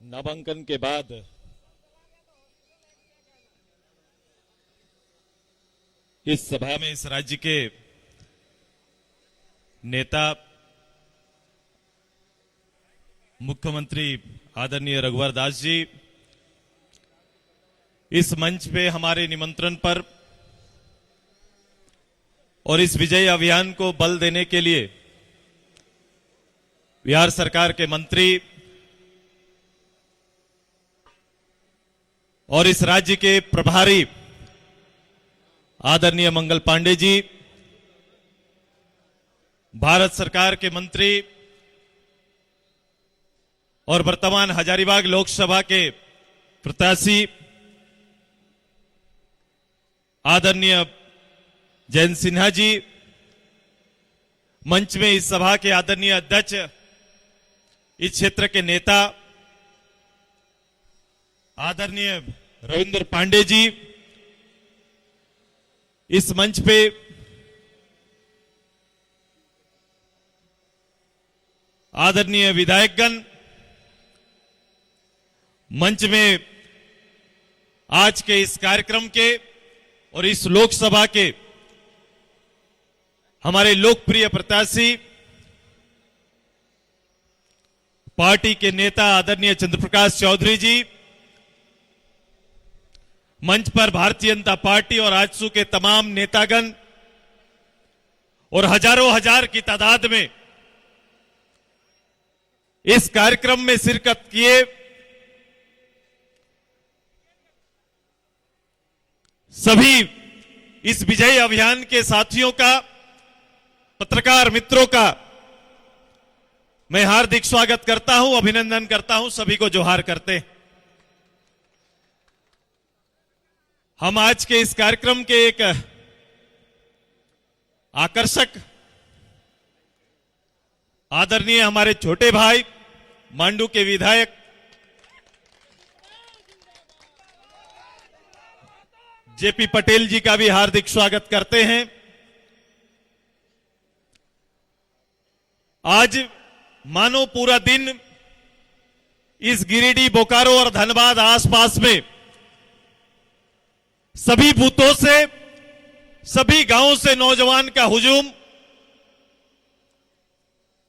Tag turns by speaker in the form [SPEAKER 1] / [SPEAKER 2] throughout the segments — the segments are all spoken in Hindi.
[SPEAKER 1] नामांकन के बाद इस सभा में इस राज्य के नेता मुख्यमंत्री आदरणीय रघुवर दास जी इस मंच पे हमारे निमंत्रण पर और इस विजय अभियान को बल देने के लिए बिहार सरकार के मंत्री और इस राज्य के प्रभारी आदरणीय मंगल पांडे जी, भारत सरकार के मंत्री और वर्तमान हजारीबाग लोकसभा के प्रत्याशी आदरणीय जयंत सिन्हा जी, मंच में इस सभा के आदरणीय अध्यक्ष, इस क्षेत्र के नेता आदरणीय रविंद्र पांडे जी, इस मंच पे आदरणीय विधायकगण, मंच में आज के इस कार्यक्रम के और इस लोकसभा के हमारे लोकप्रिय प्रत्याशी पार्टी के नेता आदरणीय चंद्रप्रकाश चौधरी जी, मंच पर भारतीय जनता पार्टी और आजसू के तमाम नेतागण और हजारों हजार की तादाद में इस कार्यक्रम में शिरकत किए सभी इस विजय अभियान के साथियों का, पत्रकार मित्रों का मैं हार्दिक स्वागत करता हूं, अभिनंदन करता हूं, सभी को जोहार करते हैं। हम आज के इस कार्यक्रम के एक आकर्षक आदरणीय हमारे छोटे भाई मांडू के विधायक जेपी पटेल जी का भी हार्दिक स्वागत करते हैं। आज मानो पूरा दिन इस गिरिडीह, बोकारो और धनबाद आसपास में सभी बूथों से, सभी गांवों से नौजवान का हुजूम।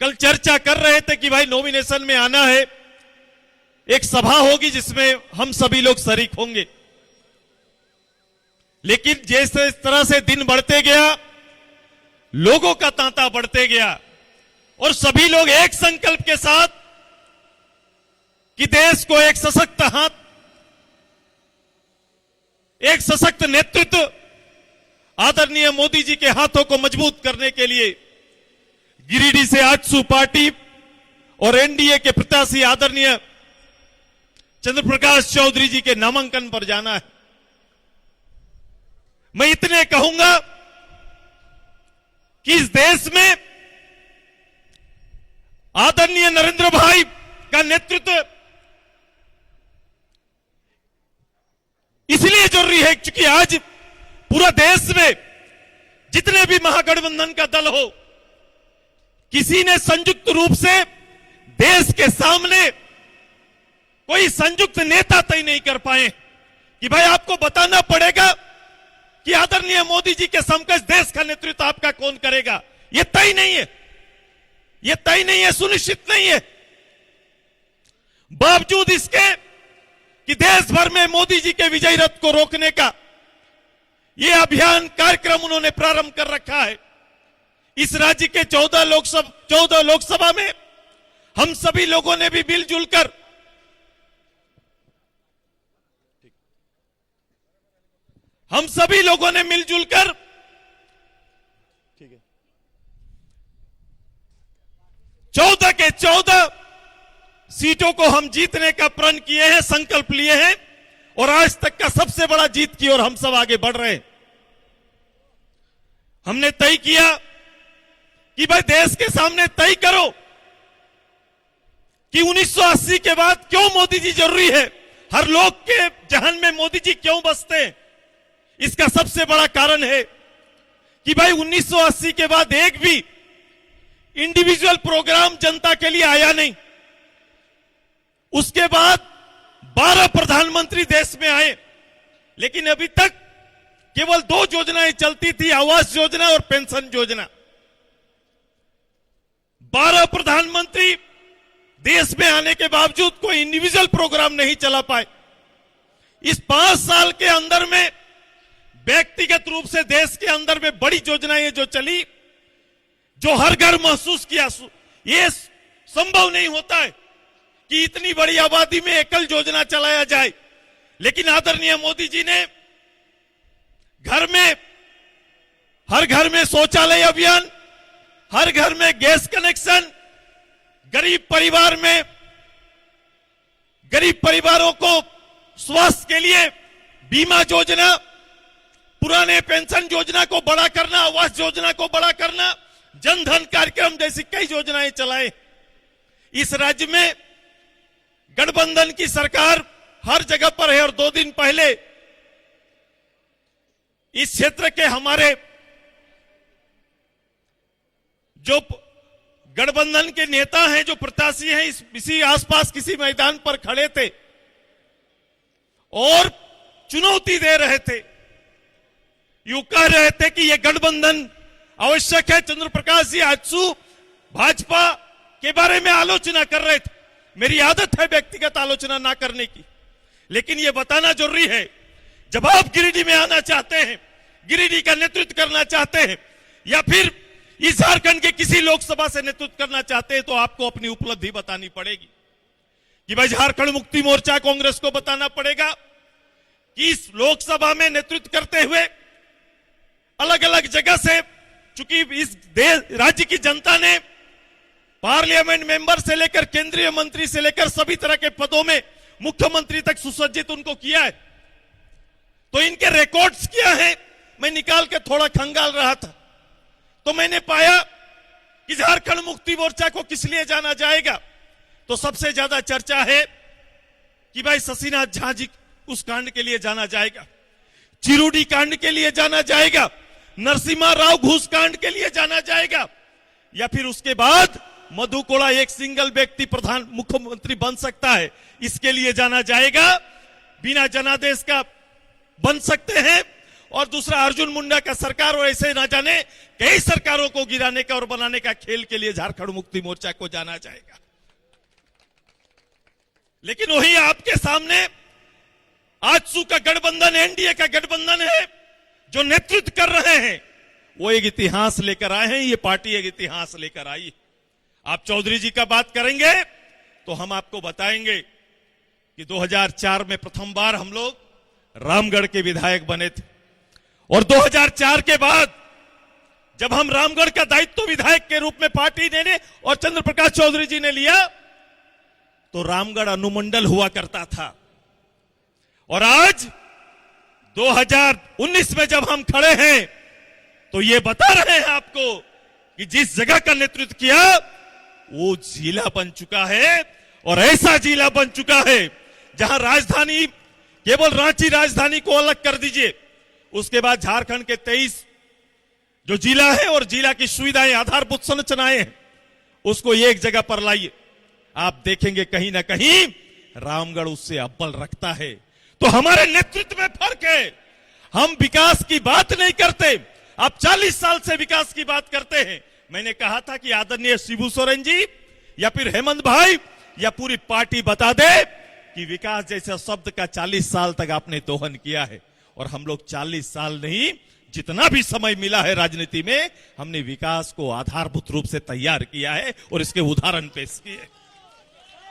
[SPEAKER 1] कल चर्चा कर रहे थे कि भाई नॉमिनेशन में आना है, एक सभा होगी जिसमें हम सभी लोग शरीक होंगे, लेकिन जैसे इस तरह से दिन बढ़ते गया, लोगों का तांता बढ़ते गया और सभी लोग एक संकल्प के साथ कि देश को एक सशक्त हाथ, एक सशक्त नेतृत्व आदरणीय मोदी जी के हाथों को मजबूत करने के लिए गिरिडीह से आजसू पार्टी और एनडीए के प्रत्याशी आदरणीय चंद्रप्रकाश चौधरी जी के नामांकन पर जाना है। मैं इतने कहूंगा कि इस देश में आदरणीय नरेंद्र भाई का नेतृत्व इसलिए जरूरी है क्योंकि आज पूरा देश में जितने भी महागठबंधन का दल हो, किसी ने संयुक्त रूप से देश के सामने कोई संयुक्त नेता तय नहीं कर पाए कि भाई आपको बताना पड़ेगा कि आदरणीय मोदी जी के समकक्ष देश का नेतृत्व आपका कौन करेगा। यह तय नहीं है, यह तय नहीं है, सुनिश्चित नहीं है। बावजूद इसके कि देश भर में मोदी जी के विजय रथ को रोकने का यह अभियान कार्यक्रम उन्होंने प्रारंभ कर रखा है। इस राज्य के 14 लोकसभा में हम सभी लोगों ने भी मिलजुल कर हम सभी लोगों ने मिलजुल कर 14 के 14 सीटों को हम जीतने का प्रण किए हैं, संकल्प लिए हैं और आज तक का सबसे बड़ा जीत की ओर हम सब आगे बढ़ रहे हैं। हमने तय किया कि भाई देश के सामने तय करो कि 1980 के बाद क्यों मोदी जी जरूरी है, हर लोग के जहन में मोदी जी क्यों बसते हैं। इसका सबसे बड़ा कारण है कि भाई 1980 के बाद एक भी इंडिविजुअल प्रोग्राम जनता के लिए आया नहीं। उसके बाद 12 प्रधानमंत्री देश में आए, लेकिन अभी तक केवल 2 योजनाएं चलती थी, आवास योजना और पेंशन योजना। 12 प्रधानमंत्री देश में आने के बावजूद कोई इंडिविजुअल प्रोग्राम नहीं चला पाए। इस 5 साल के अंदर में व्यक्तिगत रूप से देश के अंदर में बड़ी योजनाएं जो चली, जो हर घर महसूस किया, ये संभव नहीं होता है कि इतनी बड़ी आबादी में एकल योजना चलाया जाए। लेकिन आदरणीय मोदी जी ने हर घर में शौचालय अभियान, हर घर में गैस कनेक्शन, गरीब परिवारों को स्वास्थ्य के लिए बीमा योजना, पुराने पेंशन योजना को बड़ा करना, आवास योजना को बड़ा करना, जनधन कार्यक्रम जैसी कई योजनाएं चलाए। इस राज्य में गठबंधन की सरकार हर जगह पर है। और 2 दिन पहले इस क्षेत्र के हमारे जो गठबंधन के नेता हैं, जो प्रत्याशी हैं, इसी आसपास किसी मैदान पर खड़े थे और चुनौती दे रहे थे। यूं कह रहे थे कि यह गठबंधन आवश्यक है। चंद्र प्रकाश जी आजसू भाजपा के बारे में आलोचना कर रहे थे। मेरी आदत है व्यक्तिगत आलोचना ना करने की, लेकिन यह बताना जरूरी है, जब आप गिरिडीह में आना चाहते हैं, गिरिडीह का नेतृत्व करना चाहते हैं, या फिर इस झारखंड के किसी लोकसभा से नेतृत्व करना चाहते हैं, तो आपको अपनी उपलब्धि बतानी पड़ेगी कि भाई झारखंड मुक्ति मोर्चा कांग्रेस को बताना पड़ेगा कि इस लोकसभा में नेतृत्व करते हुए अलग अलग जगह से, चूंकि इस राज्य की जनता ने पार्लियामेंट मेंबर से लेकर केंद्रीय मंत्री से लेकर सभी तरह के पदों में मुख्यमंत्री तक सुसज्जित उनको किया है, तो इनके रिकॉर्ड्स क्या है मैं निकाल के थोड़ा खंगाल रहा था, तो मैंने पाया कि झारखंड मुक्ति मोर्चा को किस लिए जाना जाएगा। तो सबसे ज्यादा चर्चा है कि भाई शशिनाथ झा जी उस कांड के लिए जाना जाएगा, चिरूडी कांड के लिए जाना जाएगा, नरसिम्हा राव घूस कांड के लिए जाना जाएगा, या फिर उसके बाद मधु कोड़ा एक सिंगल व्यक्ति प्रधान मुख्यमंत्री बन सकता है, इसके लिए जाना जाएगा, बिना जनादेश का बन सकते हैं। और दूसरा अर्जुन मुंडा का सरकार और ऐसे ना जाने कई सरकारों को गिराने का और बनाने का खेल के लिए झारखंड मुक्ति मोर्चा को जाना जाएगा। लेकिन वही आपके सामने आजसू का गठबंधन, एनडीए का गठबंधन है, जो नेतृत्व कर रहे हैं, वो एक इतिहास लेकर आए हैं। ये पार्टी एक इतिहास लेकर आई। आप चौधरी जी का बात करेंगे तो हम आपको बताएंगे कि 2004 में प्रथम बार हम लोग रामगढ़ के विधायक बने थे, और 2004 के बाद जब हम रामगढ़ का दायित्व विधायक के रूप में पार्टी ने और चंद्र प्रकाश चौधरी जी ने लिया, तो रामगढ़ अनुमंडल हुआ करता था। और आज 2019 में जब हम खड़े हैं तो ये बता रहे हैं आपको कि जिस जगह का नेतृत्व किया वो जिला बन चुका है, और ऐसा जिला बन चुका है जहां राजधानी, केवल रांची राजधानी को अलग कर दीजिए, उसके बाद झारखंड के 23 जो जिला है और जिला की सुविधाएं, आधारभूत संरचनाएं हैं, उसको एक जगह पर लाइए, आप देखेंगे कहीं ना कहीं रामगढ़ उससे अव्वल रखता है। तो हमारे नेतृत्व में फर्क है। हम विकास की बात नहीं करते, आप 40 साल से विकास की बात करते हैं। मैंने कहा था कि आदरणीय शिबू सोरेन जी या फिर हेमंत भाई या पूरी पार्टी बता दे कि विकास जैसे शब्द का 40 साल तक आपने दोहन किया है, और हम लोग 40 साल नहीं, जितना भी समय मिला है राजनीति में, हमने विकास को आधारभूत रूप से तैयार किया है और इसके उदाहरण पेश किए।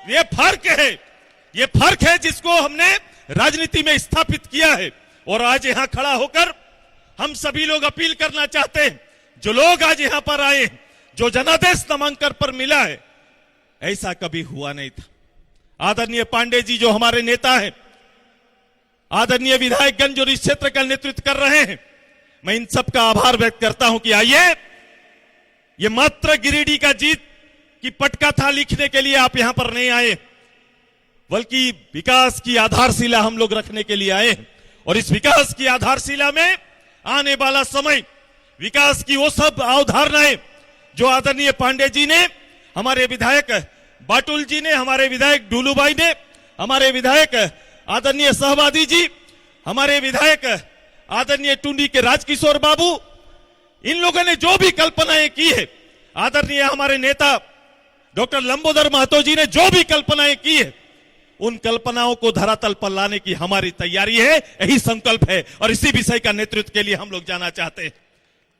[SPEAKER 1] ये फर्क है जिसको हमने राजनीति में स्थापित किया है। और आज यहां खड़ा होकर हम सभी लोग अपील करना चाहते हैं, जो लोग आज यहां पर आए, जो जनादेश नामांकन पर मिला है, ऐसा कभी हुआ नहीं था। आदरणीय पांडे जी जो हमारे नेता हैं, आदरणीय विधायकगण जो इस क्षेत्र का नेतृत्व कर रहे हैं, मैं इन सब का आभार व्यक्त करता हूं कि आइए, ये मात्र गिरिडीह का जीत की पटकथा लिखने के लिए आप यहां पर नहीं आए, बल्कि विकास की आधारशिला हम लोग रखने के लिए आए। और इस विकास की आधारशिला में आने वाला समय, विकास की वो सब अवधारणाएं जो आदरणीय पांडे जी ने, हमारे विधायक बाटुल जी ने, हमारे विधायक ढूलू भाई ने, हमारे विधायक आदरणीय सहवादी जी, हमारे विधायक आदरणीय टुंडी के राजकिशोर बाबू, इन लोगों ने जो भी कल्पनाएं की है, आदरणीय हमारे नेता डॉक्टर लंबोदर महतो जी ने जो भी कल्पनाएं की है, उन कल्पनाओं को धरातल पर लाने की हमारी तैयारी है, यही संकल्प है। और इसी विषय का नेतृत्व के लिए हम लोग जाना चाहते हैं।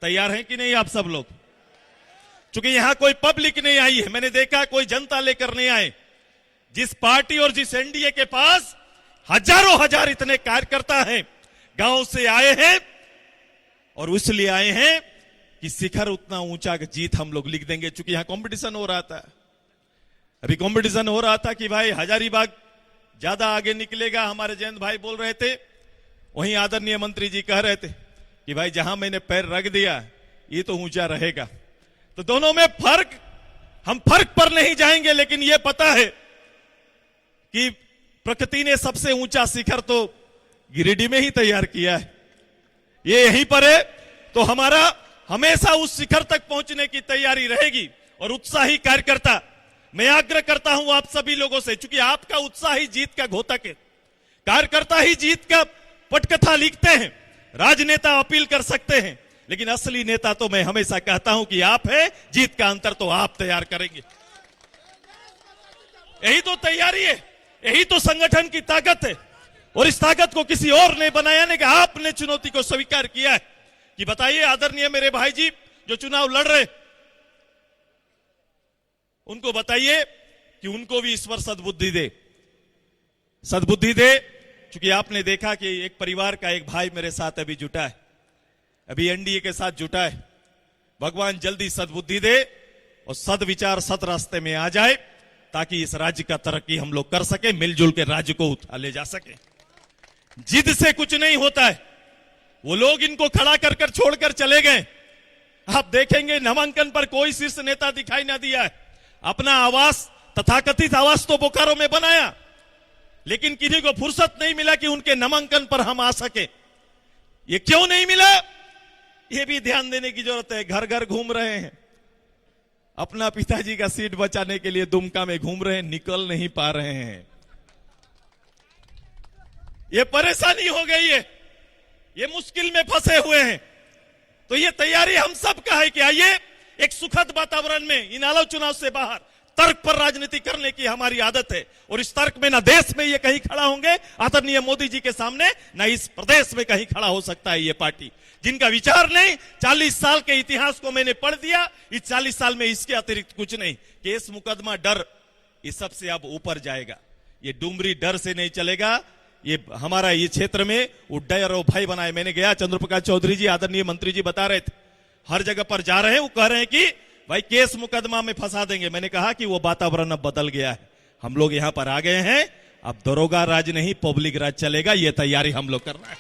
[SPEAKER 1] तैयार हैं कि नहीं आप सब लोग? चूंकि यहां कोई पब्लिक नहीं आई है, मैंने देखा कोई जनता लेकर नहीं आए। जिस पार्टी और जिस एनडीए के पास हजारों हजार इतने कार्यकर्ता हैं, गांव से आए हैं, और इसलिए आए हैं कि शिखर उतना ऊंचा जीत हम लोग लिख देंगे। चूंकि यहां कंपटीशन हो रहा था, अभी कंपटीशन हो रहा था कि भाई हजारीबाग ज्यादा आगे निकलेगा, हमारे जयंत भाई बोल रहे थे, वहीं आदरणीय मंत्री जी कह रहे थे कि भाई जहां मैंने पैर रख दिया ये तो ऊंचा रहेगा। तो दोनों में फर्क, हम फर्क पर नहीं जाएंगे, लेकिन यह पता है कि प्रकृति ने सबसे ऊंचा शिखर तो गिरिडीह में ही तैयार किया है, ये यहीं पर है। तो हमारा हमेशा उस शिखर तक पहुंचने की तैयारी रहेगी। और उत्साही कार्यकर्ता, मैं आग्रह करता हूं आप सभी लोगों से, क्योंकि आपका उत्साह ही जीत का घोतक है, कार्यकर्ता ही जीत का पटकथा लिखते हैं। राजनेता अपील कर सकते हैं, लेकिन असली नेता तो मैं हमेशा कहता हूं कि आप है, जीत का अंतर तो आप तैयार करेंगे। यही तो तैयारी है, यही तो संगठन की ताकत है। और इस ताकत को किसी और ने बनाया नहीं, कि आपने चुनौती को स्वीकार किया है। कि बताइए आदरणीय मेरे भाई जी जो चुनाव लड़ रहे, उनको बताइए कि उनको भी ईश्वर सद्बुद्धि दे, सद्बुद्धि दे। क्योंकि आपने देखा कि एक परिवार का एक भाई मेरे साथ अभी जुटा है, अभी एनडीए के साथ जुटा है। भगवान जल्दी सद्बुद्धि दे और सद्विचार सत रास्ते में आ जाए, ताकि इस राज्य का तरक्की हम लोग कर सके, मिलजुल के राज्य को उठा ले जा सके। जिद से कुछ नहीं होता है। वो लोग इनको खड़ा कर कर छोड़कर चले गए। आप देखेंगे नामांकन पर कोई शीर्ष नेता दिखाई ना दिया है। अपना आवास, तथाकथित आवास तो बोकारो में बनाया, लेकिन किसी को फुर्सत नहीं मिला कि उनके नामांकन पर हम आ सके। ये क्यों नहीं मिला, ये भी ध्यान देने की जरूरत है। घर घर घूम रहे हैं, अपना पिताजी का सीट बचाने के लिए दुमका में घूम रहे हैं, निकल नहीं पा रहे हैं। ये परेशानी हो गई है, ये मुश्किल में फंसे हुए हैं। तो ये तैयारी हम सब का है कि आइए एक सुखद वातावरण में, इन आलो चुनाव से बाहर तर्क पर राजनीति करने की हमारी आदत है। और इस तर्क में ना देश में ये कहीं खड़ा होंगे आदरणीय मोदी जी के सामने, ना इस प्रदेश में कहीं खड़ा हो सकता है ये पार्टी। जिनका विचार नहीं, 40 साल के इतिहास को मैंने पढ़ दिया, इस 40 साल में इसके अतिरिक्त कुछ नहीं। केस मुकदमा डर, इस सबसे अब ऊपर जाएगा। ये डुमरी डर से नहीं चलेगा। ये हमारा ये क्षेत्र में डर और भय बनाए। मैंने गया, चंद्रप्रकाश चौधरी जी आदरणीय मंत्री जी बता रहे थे, हर जगह पर जा रहे हैं, वो कह रहे हैं कि भाई केस मुकदमा में फंसा देंगे। मैंने कहा कि वो वातावरण अब बदल गया है, हम लोग यहां पर आ गए हैं, अब दरोगा राज नहीं पब्लिक राज चलेगा। ये तैयारी हम लोग कर रहे हैं,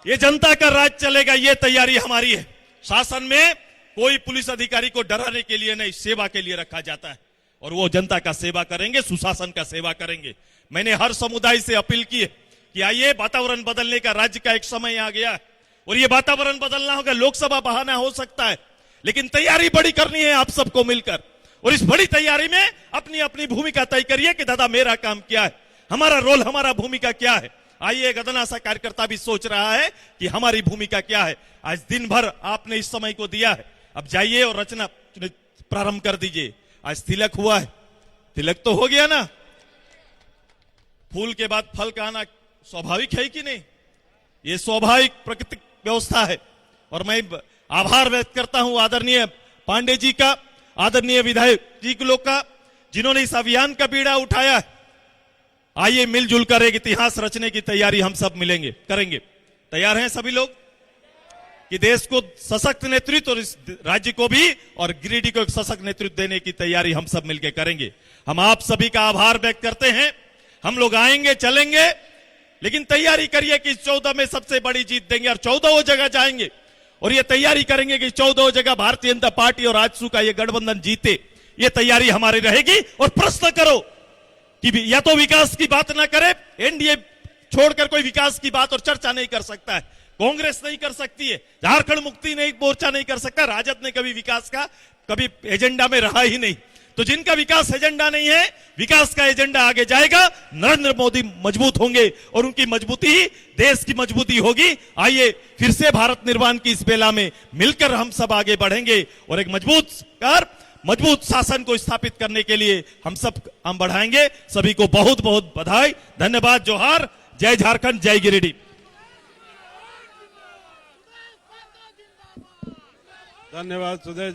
[SPEAKER 1] ये जनता का राज चलेगा, ये तैयारी हमारी है। शासन में कोई पुलिस अधिकारी को डराने के लिए नहीं, सेवा के लिए रखा जाता है। और वो जनता का सेवा करेंगे, सुशासन का सेवा करेंगे। मैंने हर समुदाय से अपील की है कि आइए, वातावरण बदलने का राज्य का एक समय आ गया है, और ये वातावरण बदलना होगा। लोकसभा बहाना हो सकता है, लेकिन तैयारी बड़ी करनी है आप सबको मिलकर। और इस बड़ी तैयारी में अपनी अपनी भूमिका तय करिए कि दादा मेरा काम क्या है, हमारा रोल, हमारा भूमिका क्या है। आइए, एक अदना सा कार्यकर्ता भी सोच रहा है कि हमारी भूमिका क्या है। आज दिन भर आपने इस समय को दिया है, अब जाइए और रचना प्रारंभ कर दीजिए। आज तिलक हुआ है, तिलक तो हो गया ना, फूल के बाद फल का आना स्वाभाविक है कि नहीं? ये स्वाभाविक प्राकृतिक व्यवस्था है। और मैं आभार व्यक्त करता हूं आदरणीय पांडे जी का, आदरणीय विधायक जी के लोग का, जिन्होंने इस अभियान का बीड़ा उठाया है। आइए मिलजुल कर एक इतिहास रचने की तैयारी हम सब मिलेंगे, करेंगे। तैयार हैं सभी लोग कि देश को सशक्त नेतृत्व और इस राज्य को भी और गिरिडीह को एक सशक्त नेतृत्व देने की तैयारी हम सब मिलकर करेंगे। हम आप सभी का आभार व्यक्त करते हैं। हम लोग आएंगे, चलेंगे, लेकिन तैयारी करिए कि 14 में सबसे बड़ी जीत देंगे और 14 जगह जाएंगे। और ये तैयारी करेंगे कि 14 जगह भारतीय जनता पार्टी और आजसू का ये गठबंधन जीते। ये तैयारी हमारी रहेगी। और प्रश्न करो कि या तो विकास की बात ना करे, एनडीए छोड़कर कोई विकास की बात और चर्चा नहीं कर सकता है, कांग्रेस नहीं कर सकती है, झारखंड मुक्ति नहीं मोर्चा नहीं कर सकता, राजद ने कभी विकास का कभी एजेंडा में रहा ही नहीं। तो जिनका विकास एजेंडा नहीं है, विकास का एजेंडा आगे जाएगा, नरेंद्र मोदी मजबूत होंगे और उनकी मजबूती ही देश की मजबूती होगी। आइए फिर से भारत निर्माण की इस बेला में मिलकर हम सब आगे बढ़ेंगे और एक मजबूत सरकार, मजबूत शासन को स्थापित करने के लिए हम बढ़ाएंगे। सभी को बहुत बहुत बधाई, धन्यवाद, जोहार, जय झारखंड, जय गिरिडीह।
[SPEAKER 2] धन्यवाद सुधीर जी।